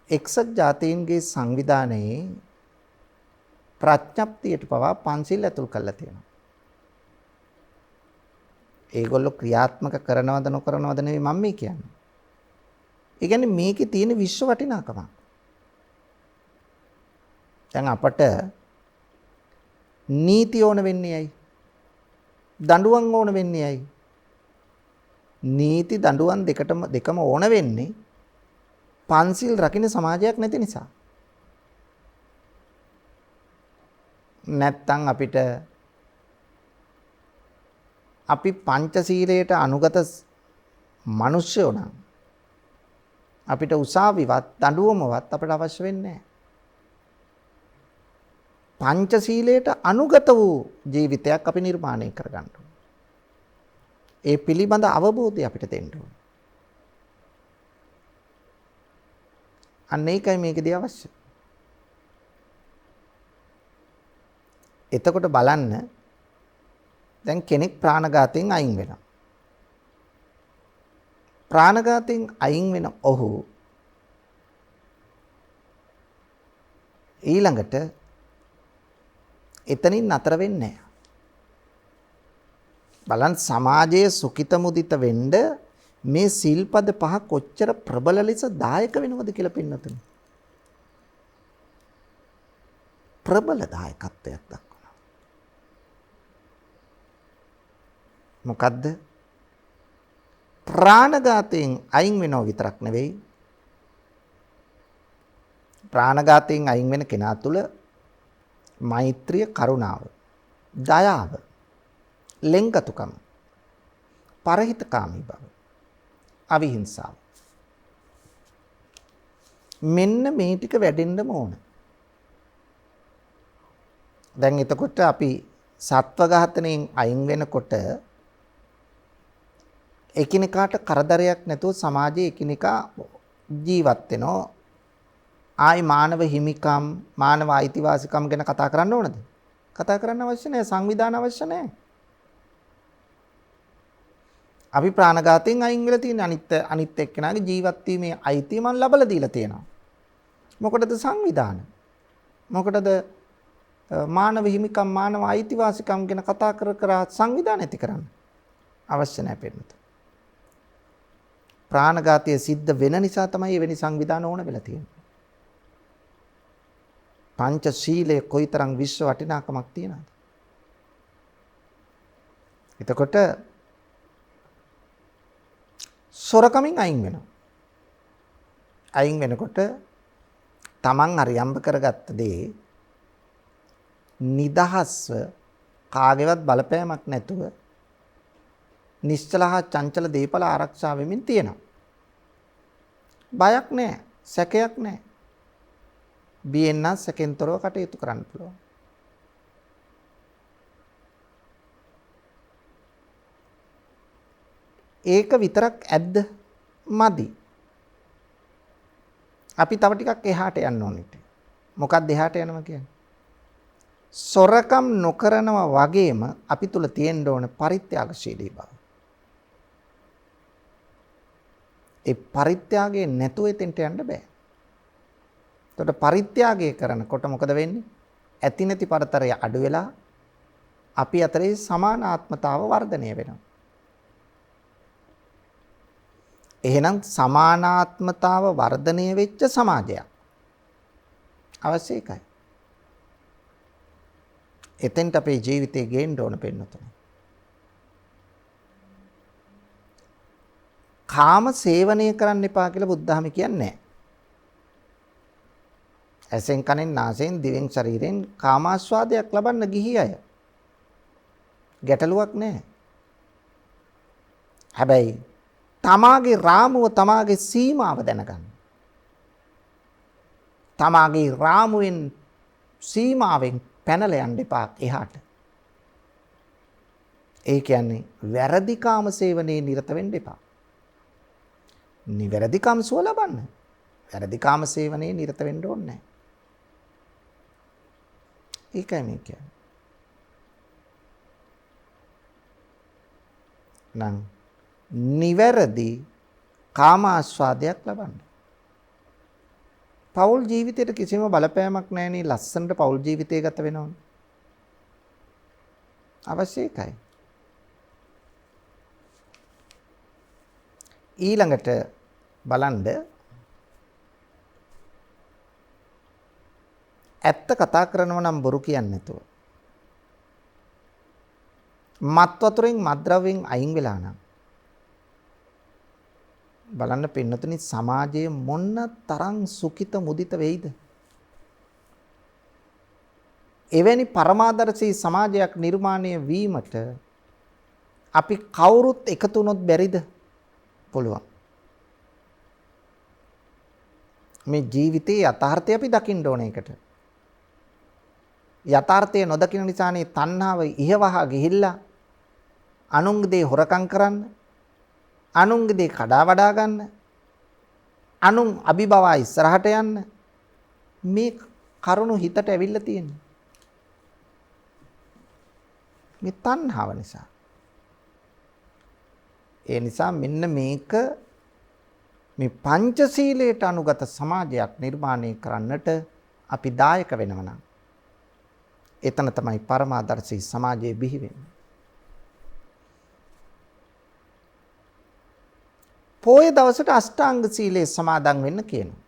එක්සත් ජාතීන්ගේ සංවිධානයේ ප්‍රඥප්තියට පවා පන්සිල් ඇතුල් කරලා තියෙනවා. ඒගොල්ලෝ ක්‍රියාත්මක කරනවද නොකරනවද නෙවෙයි මම මේ කියන්නේ. ඒ කියන්නේ මේකේ තියෙන විශ්ව වටිනාකම. දැන් අපට නීති ඕන වෙන්නේ ඇයි? දඬුවම් ඕන වෙන්නේ ඇයි? නීති දඬුවම් දෙකම ඕන වෙන්නේ පන්සිල් රකින්න සමාජයක් නැති නිසා. නැත්තම් අපි පංචශීලයට අනුගත මිනිස්සුયો නම් අපිට උසාවිවත් දඬුවමවත් අපිට අවශ්‍ය වෙන්නේ නැහැ. පංචශීලයට අනුගත වූ ජීවිතයක් අපි නිර්මාණය කරගන්න ඕනේ. ඒ පිළිබඳ අවබෝධය අපිට දෙන්න ඕනේ. අන්න ඒකයි මේකදී අවශ්‍ය. එතකොට බලන්න දැන් කෙනෙක් ප්‍රාණඝාතයෙන් අයින් වෙනවා. ප්‍රාණඝාතයෙන් අයින් වෙන ඔහු ඊළඟට එතනින් නතර වෙන්නේ නැහැ. බලන්න සමාජයේ සුඛිත මුදිත වෙන්න මේ සිල්පද පහ කොච්චර ප්‍රබල ලෙස දායක වෙනවද කියලා පින්නතුනි. ප්‍රබල දායකත්වයක් දක්වනවා. මොකද්ද? ප්‍රාණඝාතයෙන් අයින් වෙනව විතරක් නෙවෙයි. ප්‍රාණඝාතයෙන් අයින් වෙන කෙනා තුළ මෛත්‍රිය, කරුණාව, දයාව, ලෙන්ගතුකම, පරහිතකාමී බව, අවිහිංසාව. මෙන්න මේ ටික වැඩෙන්නම ඕන. දැන් එතකොට අපි සත්ව ඝාතනයෙන් අයින් වෙනකොට එකිනෙකාට කරදරයක් නැතුව සමාජයේ එකිනෙකා ජීවත් වෙනවා. ආයි මානව හිමිකම්, මානව අයිතිවාසිකම් ගැන කතා කරන්න ඕනද? කතා කරන්න අවශ්‍ය නැහැ. සංවිධාන අවශ්‍ය නැහැ. අපි ප්‍රාණඝාතයෙන් අයින් වෙලා තියෙන අනිත් එක්කෙනාගේ ජීවත් වීමේ අයිතිය මම ලබලා දීලා තියෙනවා. මොකටද සංවිධාන? මොකටද මානව හිමිකම්, මානව අයිතිවාසිකම් ගැන කතා කර සංවිධාන ඇති කරන්න? අවශ්‍ය නැහැ පින්නත. ප්‍රාණඝාතය සිද්ධ වෙන නිසා තමයි එවැනි සංවිධාන ඕන වෙලා තියෙන්නේ. පංචශීලයේ කොයිතරම් විශ්ව වටිනාකමක් තියෙනවද? එතකොට සොරකමින් අයින් වෙනවා. අයින් වෙනකොට තමන් අරියම්බ කරගත්ත දේ නිදහස්ව කාගේවත් බලපෑමක් නැතුව නිශ්චල හා චංචල දීපල ආරක්ෂා වෙමින් තියෙනවා. බයක් නැහැ, සැකයක් නැහැ. බියෙන්න සැකෙන්තරව කටයුතු කරන්න පුළුවන්. ඒක විතරක් ඇද්ද? මදි. අපි තව ටිකක් එහාට යන්න ඕනෙට. මොකක්ද එහාට යනවා කියන්නේ? සොරකම් නොකරනවා වගේම අපි තුල තියෙන්න ඕන පරිත්‍යාගශීලී බව. ඒ පරිත්‍යාගයේ නැතුව එතෙන්ට යන්න බෑ. එතකොට පරිත්‍යාගය කරනකොට මොකද වෙන්නේ? ඇති නැති පරතරය අඩු වෙලා අපි අතරේ සමානාත්මතාව වර්ධනය වෙනවා. එහෙනම් සමානාත්මතාව වර්ධනය වෙච්ච සමාජයක් අවශ්‍ය එකයි. එතෙන්ට අපේ ජීවිතේ ගේන්න ඕන පෙන්නතුනේ. කාම සේවනය කරන්න එපා කියලා බුද්ධ ධර්ම කියන්නේ නැහැ. ඇසෙන් කනෙන් නාසයෙන් දිවෙන් ශරීරයෙන් කාමාස්වාදයක් ලබන්න ගිහි අය. ගැටලුවක් නැහැ. හැබැයි තමාගේ රාමුව තමාගේ සීමාව දැනගන්න. තමාගේ රාමුවෙන් සීමාවෙන් පැනලා යන්න එපා එහාට. ඒ කියන්නේ වැරදි කාම සේවනයේ නිරත වෙන්න එපා. නිවැරදි කාම සුව ලබන්න. වැරදි කාම සේවනයේ නිරත වෙන්න ඕනේ නැහැ. ඒකයි මේ කියන්නේ. නම් නිවැරදි කාම ආස්වාදයක් ලබන්න. පෞල් ජීවිතයට කිසිම බලපෑමක් නැහැ නේ ලස්සනට පෞල් ජීවිතය ගත වෙනවනේ. අවශ්‍ය එකයි. ඊළඟට බලන්න ඇත්ත කතා කරනව නම් බොරු කියන්නේ නැතුව මත් වතුරෙන් මත්ද්‍රව්‍යයෙන් අයින් වෙලා නම් බලන්න පින්නතුනි සමාජයේ මොන තරම් සුඛිත මුදිත වෙයිද? එවැනි පරමාදර්ශී සමාජයක් නිර්මාණය වීමට අපි කවුරුත් එකතු වුණොත් බැරිද? පුළුවන්. මේ ජීවිතයේ යථාර්ථය අපි දකින්න ඕන එකට. යථාර්ථය නොදකින නිසානේ තණ්හාව ඉහවහා ගිහිල්ලා අනුන්ගේ දේ හොරකම් කරන්න, අනුන්ගේ දේ කඩා වඩා ගන්න, අනුන් අභිබවා ඉස්සරහට යන්න මේ කරුණු හිතට ඇවිල්ලා තියෙන්නේ. මේ තණ්හාව නිසා. ඒ නිසා මෙන්න මේක මේ පංචශීලයට අනුගත සමාජයක් නිර්මාණය කරන්නට අපි දායක වෙනවා නම් එතන තමයි පරමාදර්ශී සමාජයේ බිහි වෙන්නේ. පොය දවසට අෂ්ටාංග සීලයේ සමාදන් වෙන්න කියනවා.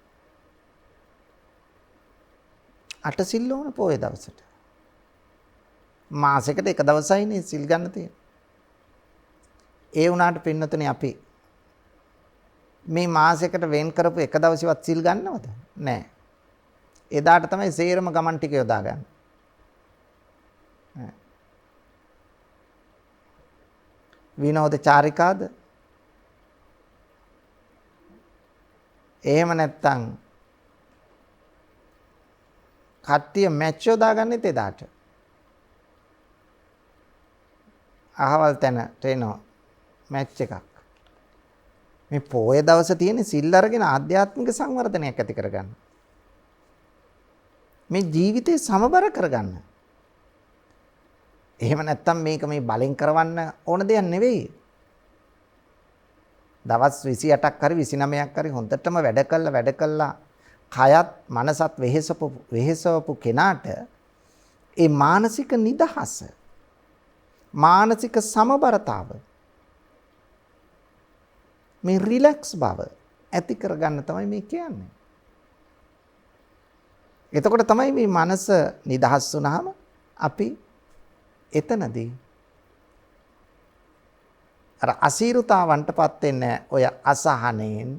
8 සිල් ඕන පොය දවසට. මාසෙකට එක දවසයිනේ සිල් ගන්න තියෙන්නේ. ඒ වුණාට පින්නතුනේ අපි මේ මාසෙකට වෙන් කරපු එක දවසවත් සිල් ගන්නවද? නැහැ. එදාට තමයි සේරම ගමන් ටික යොදා ගන්න. විනෝද චාරිකාද? එහෙම නැත්තම් කට්ටිය මැච් යොදාගන්නෙත් එදාට. අහවල් තැනට එනවා මැච් එකක්. මේ පොය දවස තියෙන සිල් අරගෙන ආධ්‍යාත්මික සංවර්ධනයක් ඇති කරගන්න. මේ ජීවිතේ සමබර කරගන්න. එහෙම නැත්තම් මේක මේ බලෙන් කරවන්න ඕන දෙයක් නෙවෙයි. දවස් 28ක් හරි 29ක් හරි හොඳටම වැඩ කළා කයත් මනසත් වෙහෙසවපු කෙනාට ඒ මානසික නිදහස මානසික සමබරතාව මේ රිලැක්ස් බව ඇති කරගන්න තමයි මේ කියන්නේ. එතකොට තමයි මේ මනස නිදහස් වුණාම අපි එතනදී අර අසීරුතාවන්ටපත් වෙන්නේ ඔය අසහනෙන්.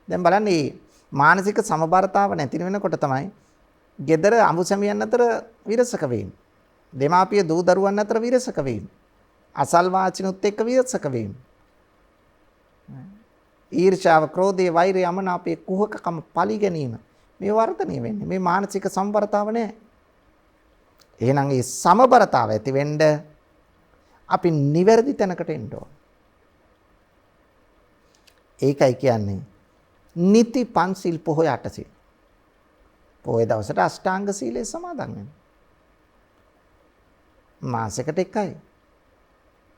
දැන් බලන්න මේ මානසික සමබරතාව නැති වෙනකොට තමයි gedara අඹුසැමියන් අතර විරසක වෙන්නේ. දෙමාපිය දූ දරුවන් අතර විරසක වෙන්නේ. අසල්වාචිනුත් එක්ක විරසක වෙන්නේ. ඊර්ෂාව, ක්‍රෝධය, වෛරය, අමනාපය, කුහකකම, පලි ගැනීම මේ වර්ධනය වෙන්නේ. මේ මානසික සමබරතාව නැහැ. එහෙනම් මේ සමබරතාව ඇති වෙන්න අපි නිවැරදි තැනකට එන්න ඕන. ඒකයි කියන්නේ නිති පන්සිල් පොහොය 8 සිල්. පොහොය දවසට අෂ්ටාංග සීලය සමාදන් වෙන්න. මාසෙකට එකයි.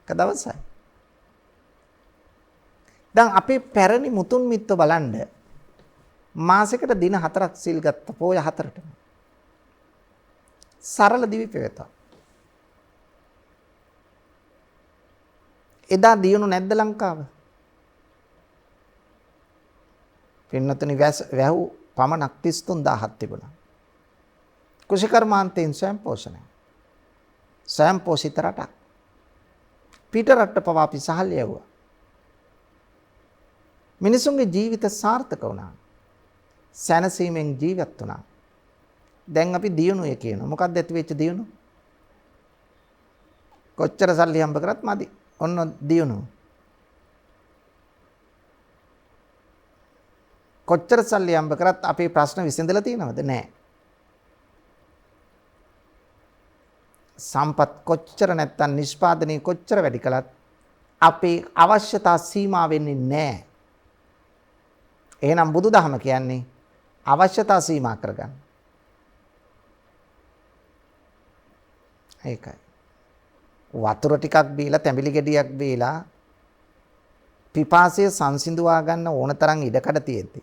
එක දවසයි. දැන් අපේ පැරණි මුතුන් මිත්ත බලන්න මාසෙකට දින 4ක් සිල් ගත්ත පොය 4ටම. සරල දිවි පෙවත. එදා දියුණු නැද්ද ලංකාව? පින්නතුනි වැහු පමණක් 33000ක් තිබුණා. කුෂිකර්මාන්තයෙන් ස්වයං පෝෂණය. ස්වයං පෝෂිත රටක්. පිට රටට පවා අපි සහල් යවුවා. මිනිසුන්ගේ ජීවිත සාර්ථක වුණා. සැනසීමෙන් ජීවත් වුණා. දැන් අපි දියුණුවේ කියනවා. මොකක්ද ඇති වෙච්ච දියුණුව? කොච්චර සල්ලි හම්බ කරත් මදි. ඔන්න දියුණුව. කොච්චර සල්ලි හම්බ කරත් අපේ ප්‍රශ්න විසඳලා තියෙනවද? නැහැ. සම්පත් කොච්චර නැත්තම් නිෂ්පාදනය කොච්චර වැඩි කළත් අපේ අවශ්‍යතා සීමා වෙන්නේ නැහැ. එහෙනම් බුදුදහම කියන්නේ අවශ්‍යතා සීමා කරගන්න. ඒකයි. වතුර ටිකක් බීලා තැඹිලි ගෙඩියක් බීලා පිපාසය සංසිඳුවා ගන්න ඕන තරම් ඉඩකඩ තියෙද්දි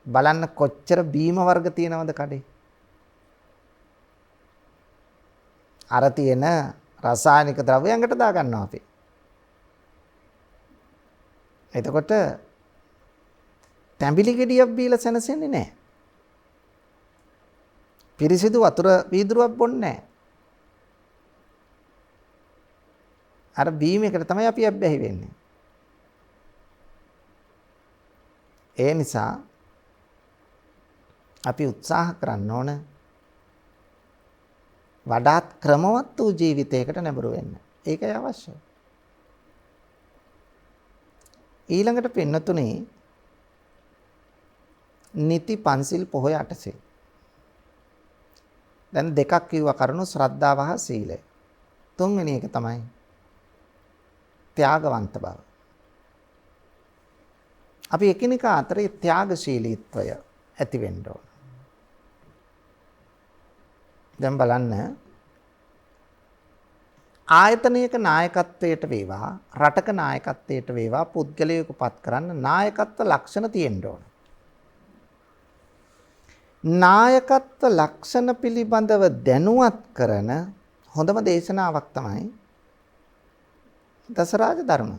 බලන්න කොච්චර බීම වර්ග තියෙනවද කඩේ? අර තියෙන රසායනික ද්‍රව්‍ය ඇඟට දා ගන්නවා අපි. එතකොට තැඹිලි ගෙඩියක් බීලා සැනසෙන්නේ නැහැ. පිරිසිදු වතුර වීදුරුවක් බොන්නේ නැහැ. අර බීමයකට තමයි අපි අබ්බැහි වෙන්නේ. ඒ නිසා අපි උත්සාහ කරන්න ඕන වඩාත් ක්‍රමවත් වූ ජීවිතයකට නැඹුරු වෙන්න. ඒකයි අවශ්‍ය. ඊළඟට පින්නතුනේ නිති පන්සිල් පොහොය අටසිල්. දැන් දෙකක් කිව්වා කරුණු ශ්‍රද්ධාව හා සීලය. තුන්වෙනි එක තමයි ත්‍යාගවන්ත බව. අපි එකිනෙකා අතරේ ත්‍යාගශීලීත්වය ඇති වෙන්න ඕන. දැන් බලන්න ආයතනයක නායකත්වයට වේවා රටක නායකත්වයට වේවා පුද්ගලයෙකු පත් කරන්න නායකත්ව ලක්ෂණ තියෙන්න ඕන. නායකත්ව ලක්ෂණ පිළිබඳව දැනුවත් කරන හොඳම දේශනාවක් තමයි දසරාජ ධර්ම.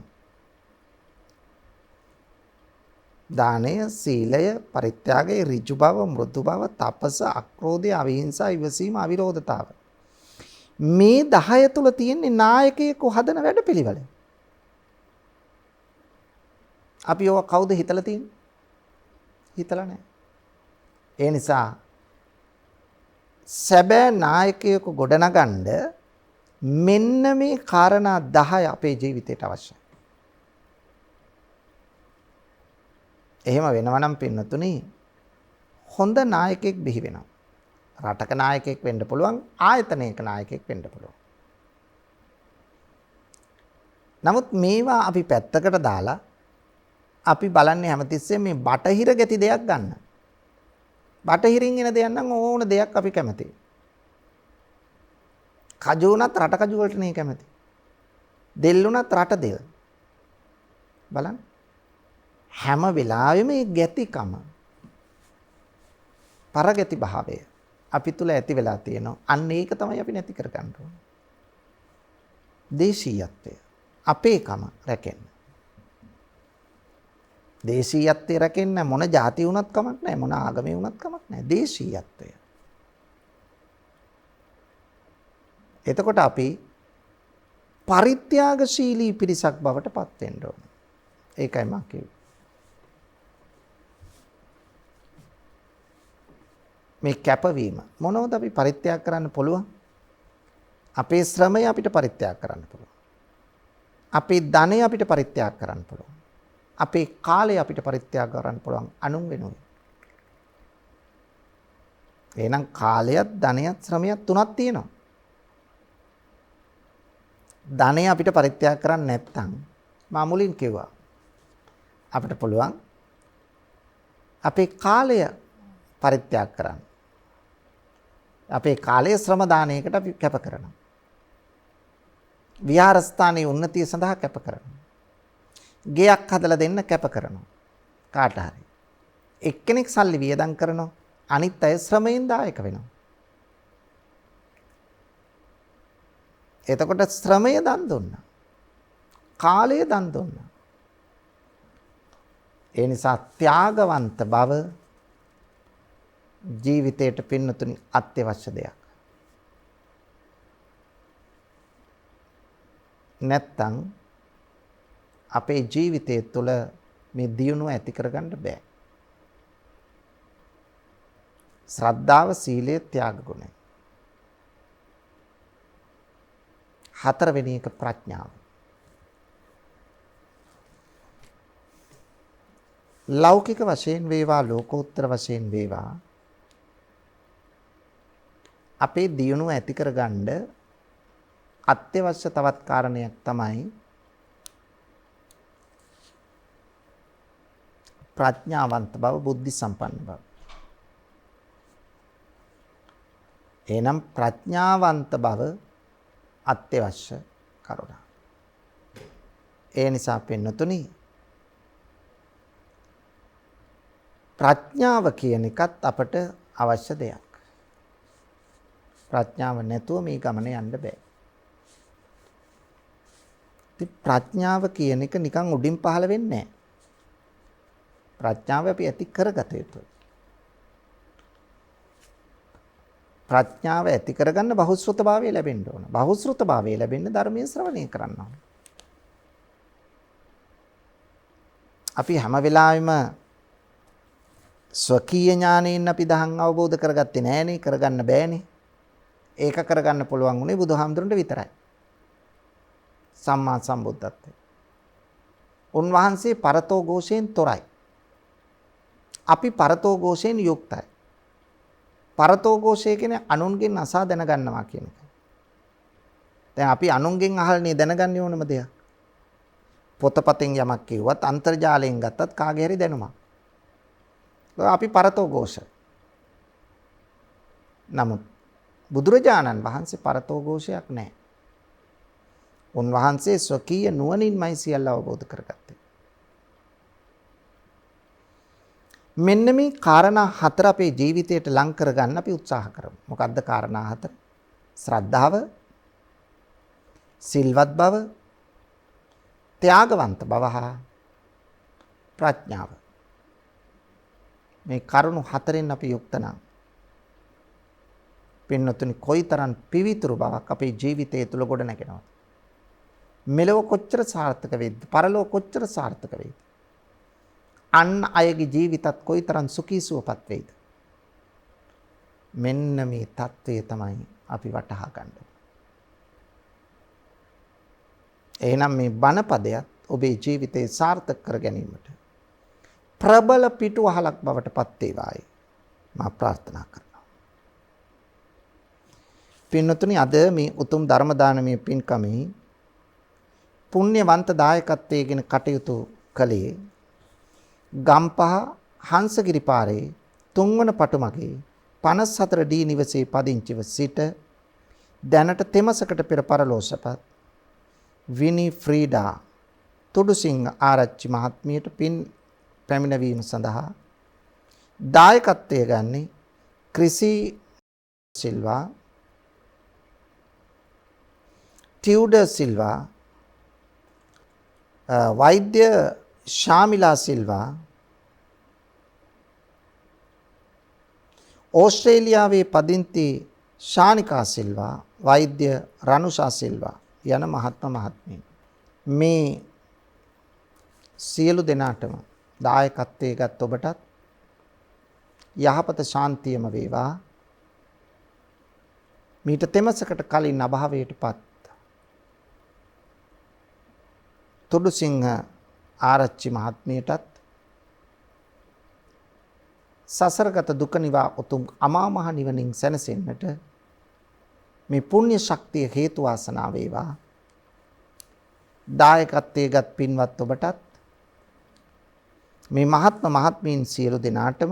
දානය, සීලය, පරිත්‍යාගය, ඍජු බව, මෘදු බව, තපස, අක්‍රෝධය, අවිහිංසා, ඉවසීම, අවිරෝධතාව. මේ 10 තුල තියෙන්නේ නායකයෙකු හදන වැඩපිළිවෙල. අපි ඔය කවුද හිතලා තියෙන්නේ? හිතලා නැහැ. ඒ නිසා සැබෑ නායකයෙකු ගොඩනගන්න මෙන්න මේ කාරණා 10 අපේ ජීවිතයට අවශ්‍යයි. එහෙම වෙනවා නම් පින්නතුනි හොඳ නායකයෙක් බිහි වෙනවා. රටක නායකයෙක් වෙන්න පුළුවන්, ආයතනයක නායකයෙක් වෙන්න පුළුවන්. නමුත් මේවා අපි පැත්තකට දාලා අපි බලන්නේ හැමතිස්සෙම මේ බටහිර ගැති දෙයක් ගන්න. බටහිරින් එන දෙයක් නම් ඕන දෙයක් අපි කැමතියි. කජු උනත් රට කජු වලට නේ කැමති. දෙල් උනත් රට දෙල්. බලන්න. හැම වෙලාවෙම මේ ගැතිකම පරගති භාවය අපි තුල ඇති වෙලා තියෙනවා. අන්න ඒක තමයි අපි නැති කර ගන්න ඕනේ. දේශීයත්වය අපේකම රැකෙන්න. දේශීයත්වය රැකෙන්න මොන ಜಾති වුණත් කමක් නැහැ, මොන ආගමේ වුණත් කමක් නැහැ. දේශීයත්වය. එතකොට අපි පරිත්‍යාගශීලී පිරිසක් බවට පත් වෙන්න ඕන. ඒකයි මම කිව්වේ. මේ කැපවීම මොනවද අපි පරිත්‍යාග කරන්න පුළුවන්? අපේ ශ්‍රමය අපිට පරිත්‍යාග කරන්න පුළුවන්. අපේ ධනය අපිට පරිත්‍යාග කරන්න පුළුවන්. අපේ කාලය අපිට පරිත්‍යාග කරන්න පුළුවන් අනුන් වෙනුවෙන්. එහෙනම් කාලයත් ධනයත් ශ්‍රමයත් තුනක් තියෙනවා. ධනය අපිට පරිත්‍යාග කරන්න නැත්නම් මම මුලින් කිව්වා අපිට පුළුවන් අපේ කාලය පරිත්‍යාග කරන්න. අපේ කාලය ශ්‍රම දානයකට අපි කැප කරනවා. විහාරස්ථානයේ උන්නතිය සඳහා කැප කරනවා. ගෙයක් හදලා දෙන්න කැප කරනවා. කාට හරි. එක්කෙනෙක් සල්ලි වියදම් කරනවා. අනිත් අය ශ්‍රමයෙන් දායක වෙනවා. එතකොට ශ්‍රමය දන් දුන්නා. කාලය දන් දුන්නා. ඒ නිසා ත්‍යාගවන්ත බව ජීවිතයට පින්නතුනි අත්‍යවශ්‍ය දෙයක්. නැත්තම් අපේ ජීවිතය තුළ මේ දියුණුව ඇති කරගන්න බෑ. ශ්‍රද්ධාව, සීලය, ත්‍යාග ගුණය. හතරවෙනි එක ප්‍රඥාව. ලෞකික වශයෙන් වේවා ලෝකෝත්තර වශයෙන් වේවා අපේ දියුණුව ඇති කරගන්න අත්‍යවශ්‍ය තවත් කාරණයක් තමයි ප්‍රඥාවන්ත බව, බුද්ධි සම්පන්න බව. එනම් ප්‍රඥාවන්ත බව අත්‍යවශ්‍ය කරුණක්. ඒ නිසා පින්නතුනි ප්‍රඥාව කියන එකත් අපට අවශ්‍ය දෙයක්. ප්‍රඥාව නැතුව මේ ගමන යන්න බෑ. ඉතින් ප්‍රඥාව කියන එක නිකන් උඩින් පහළ වෙන්නේ නැහැ. ප්‍රඥාව අපි ඇති කරගත යුතුයි. ප්‍රඥාව ඇති කරගන්න බහුශ්‍රృతභාවය ලැබෙන්න ඕන. බහුශ්‍රృతභාවය ලැබෙන්න ධර්මයේ ශ්‍රවණය කරන්න ඕන. අපි හැම වෙලාවෙම ස්වකීය ඥානයෙන් අපි දහම් අවබෝධ කරගත්තේ නෑනේ, කරගන්න බෑනේ. ඒක කරගන්න පුළුවන් උනේ බුදුහාමුදුරන්ට විතරයි. සම්මා සම්බුද්ධත්වය. උන්වහන්සේ පරතෝ ഘോഷයෙන් තොරයි. අපි පරතෝ ഘോഷයෙන් යුක්තයි. පරතෝ ഘോഷය කියන්නේ අනුන්ගෙන් අසා දැනගන්නවා කියන එක. දැන් අපි අනුන්ගෙන් අහල්නේ දැනගන්න ඕනම දෙයක්. පොතපතෙන් යමක් කිව්වත් අන්තර්ජාලයෙන් ගත්තත් කාගේ හරි දැනුමක්. අපි පරතෝ ഘോഷ. නමුත් බුදුරජාණන් වහන්සේ පරතෝ ഘോഷයක් නැහැ. උන්වහන්සේ ස්වකීය නුවණින්මයි සියල්ල අවබෝධ කරගත්තේ. මෙන්න මේ කාරණා හතර අපේ ජීවිතයට ලං කරගන්න අපි උත්සාහ කරමු. මොකක්ද කාරණා හතර? ශ්‍රද්ධාව, සිල්වත් බව, ත්‍යාගවන්ත බව හා ප්‍රඥාව. මේ කරුණු හතරෙන් අපි යුක්ත නම් පින්නතුනි කොයිතරම් පිවිතුරු බවක් අපේ ජීවිතය තුළ ගොඩ නැගෙනවද? මෙලොව කොච්චර සාර්ථක වෙයිද? පරලොව කොච්චර සාර්ථක වෙයිද? අන් අයගේ ජීවිතත් කොයිතරම් සුඛී සුවපත් වෙයිද? මෙන්න මේ தત્ත්වය තමයි අපි වටහා ගන්න. එහෙනම් මේ බණපදයක් ඔබේ ජීවිතේ සාර්ථක කර ගැනීමට ප්‍රබල පිටුවහලක් බවට පත් වේවායි මා ප්‍රාර්ථනා කරනවා. පින්වතුනි, අද මේ උතුම් ධර්ම දානමය පින්කමේ පුණ්‍යවන්ත දායකත්වයෙන් කටයුතු කළේ ගම්පහ හංසගිරි පාරේ 3 වන පටුමගේ 54 ඩී නිවසේ පදිංචිව සිට දැනට තෙමසකට පෙර පරලෝසපත් විනි ෆ්‍රීඩා තුඩුසිංහ ආරච්චි මහත්මියට පින් පැමිණවීම සඳහා දායකත්වය ගන්නේ ක්‍රිසි සිල්වා, ටියුඩර් සිල්වා, වෛද්‍ය ශාමිලා සිල්වා, ඕස්ට්‍රේලියාවේ පදිංචි ශානිකා සිල්වා, වෛද්‍ය රනුෂා සිල්වා යන මහත්ම මහත්මීන් මේ සියලු දෙනාටම දායකත්වයේ ගත් ඔබටත් යහපත ශාන්තියම වේවා. මීට තෙමසකට කලින් අභාවයටපත් තුඩුසිංහ ආරච්චි මහත්මියටත් සසරගත දුක නිවා උතුම් අමා මහ නිවනින් සැනසෙන්නට මේ පුණ්‍ය ශක්තිය හේතු වාසනා වේවා. දායකත්වයේ ගත් පින්වත් ඔබටත් මේ මහත්ම මහත්මීන් සියලු දෙනාටම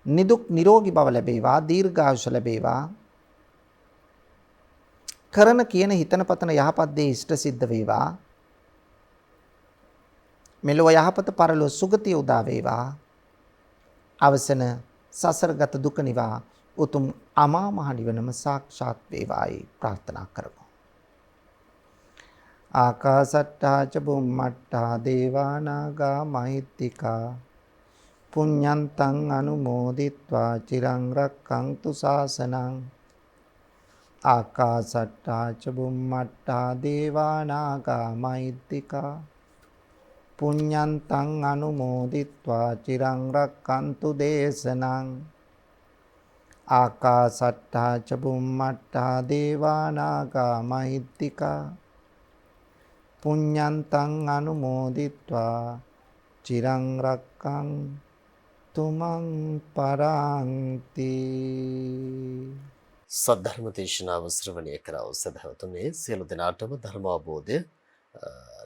නිදුක් නිරෝගී බව ලැබේවා, දීර්ඝායුෂ ලැබේවා. කරන කියන හිතන පතන යහපත් දේ ඉෂ්ට සිද්ධ වේවා. මෙලොව යහපත පරලොව සුගතිය උදා වේවා. අවසන සසරගත දුක නිවා උතුම් අමා මහ නිවනම සාක්ෂාත් වේවායි ප්‍රාර්ථනා කරමු. ආකාසට්ටා ච බුම්මට්ටා දේවා නාග මහිත්‍තිකා පුඤ්ඤන්තං අනුමෝදිත්වා චිරං රක්ඛන්තු ශාසනං. ආකාසට්ටා ච බුම්මට්ටා දේවා නාග මහිත්‍තිකා පුඤ්ඤන්තං අනුමෝදිත්වා චිරං රක්ඛන්තු දේශනං. ආකාසට්ටා ච බුම්මට්ටා දේවා නාග මහිත්‍තිකා පුඤ්ඤන්තං අනුමෝදිත්වා චිරං රක්ඛන්තු මං පරන්ති. සද්ධර්ම දේශනාව ශ්‍රවණය කරව සදහවතුනේ සියලු දෙනාටම ධර්ම අවබෝධය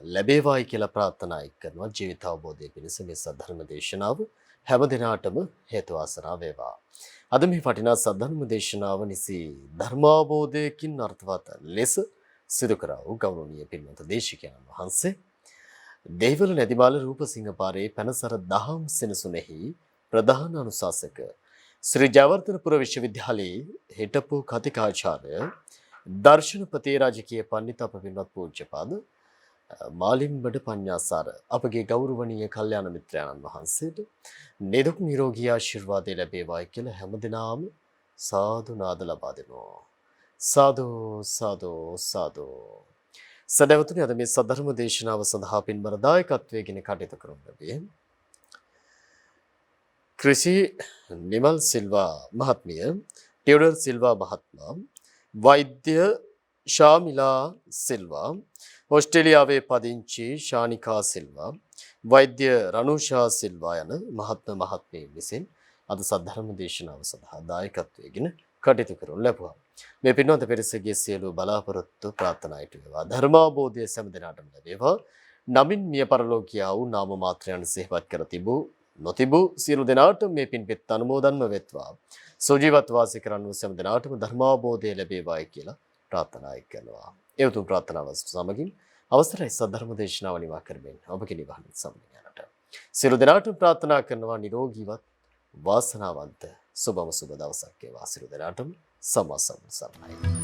ලැබේවායි කියලා ප්‍රාර්ථනා කරනවා. ජීවිත අවබෝධය පිණිස මේ සද්ධර්ම දේශනාව හැම දිනාටම හේතු වාසනා වේවා. අද මේ වටිනා සද්ධර්ම දේශනාව නිසි ධර්මාවබෝධයකින් අර්ථවත් ලෙස සිදු කරා වූ ගෞරවනීය පින්වන්ත දේශිකයන් වහන්සේ දෙහිවල නැදිමාල රූපසිංහ පාරේ පැනසර දහම් සෙනසුනේහි ප්‍රධාන අනුශාසක ශ්‍රී ජයවර්ධනපුර විශ්වවිද්‍යාලයේ හිටපු කතිකාචාර්ය දර්ශනපති රාජකීය පඬිත අප පින්වත් පූජ්‍යපාද මාලිම්බඩ පඤ්ඤාසාර අපගේ ගෞරවනීය කල්යාණ මිත්‍රයන්න් වහන්සේට නිදුක් නිරෝගී ආශිර්වාද ලැබේවායි කියලා හැමදෙනාම සාදු නාද ලබා දෙනවා. සාදු සාදු සාදු. සදවතුනි අද මේ සද්ධර්ම දේශනාව සඳහා පින්බර දායකත්වයෙන් කටයුතු කරන ලැබේ කෘෂි නිමල් සිල්වා මහත්මිය, ටියුඩර් සිල්වා මහත්මයා, වෛද්‍ය ශාමිලා සිල්වා, ඕස්ට්‍රේලියාවේ පදිංචි ශානිකා සිල්වා, වෛද්‍ය රනුෂා සිල්වා යන මහත්ම මහත්මිය විසින් අද සද්ධර්ම දේශනාව සඳහා දායකත්වයෙන් කටයුතු කරනු ලැබුවා. මේ පින්වන්ත පිරිසගේ සියලු බලාපොරොත්තු ප්‍රාර්ථනා ඉටු වේවා. ධර්මාවබෝධය සෑම දිනකටම ලැබේවා. නමින් මිය පරලෝකියා වූ නාම මාත්‍රයන් සිහිපත් කර නොතිබූ සියලු දෙනාට මේ පින්පෙත් අනුමෝදන්ව වෙත්වා. සුජීවත් වාසය කරන්නු සෑම දිනකටම ධර්මාවබෝධය ලැබේවායි කියලා ප්‍රාර්ථනා කරනවා. ඒ උතුම් ප්‍රාර්ථනාව සමගින් අවසරයි සද්ධර්ම දේශනාව නිවා කරමින් ඔබගේ නිවහන සම්මියනට. සියලු දෙනාට ප්‍රාර්ථනා කරනවා නිරෝගීවත් වාසනාවන්ත සුබම සුබ දවසක් වේවා. සියලු දෙනාටම සම්මා සම්බුදු සරණයි.